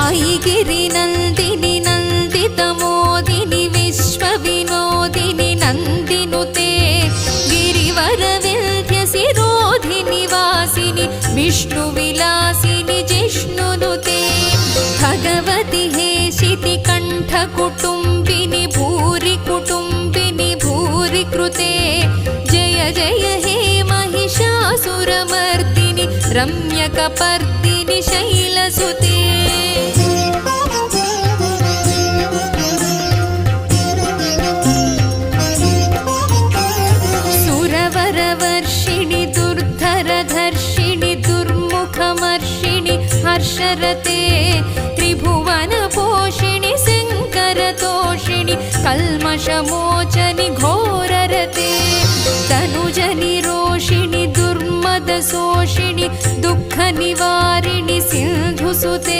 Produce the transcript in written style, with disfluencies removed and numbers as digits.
ऐगिरिनन्दिनि नन्दितमोदिनि विश्वविनोदिनि नन्दिनुते गिरिवरविन्ध्यसिरोधिनि वासिनि विष्णुविलासिनि जिष्णुनुते भगवति हेशितिकण्ठकुटुम्बिनि भूरि कुटुम्बिनि भूरि कृते जय जय हे महिषासुरमर्दिनि रम्यकपर्दिनि शैलसुते सुरवरवर्षिणि दुर्धरधर्षिणि दुर्मुखमर्षिणि हर्षरते त्रिभुवनपोषिणि शङ्करतोषिणि कल्मषमोचनि घोररते तनुजनिरोषिणि दुर्मदशोषिणि दुःखनिवारिणि सिन्धुसुते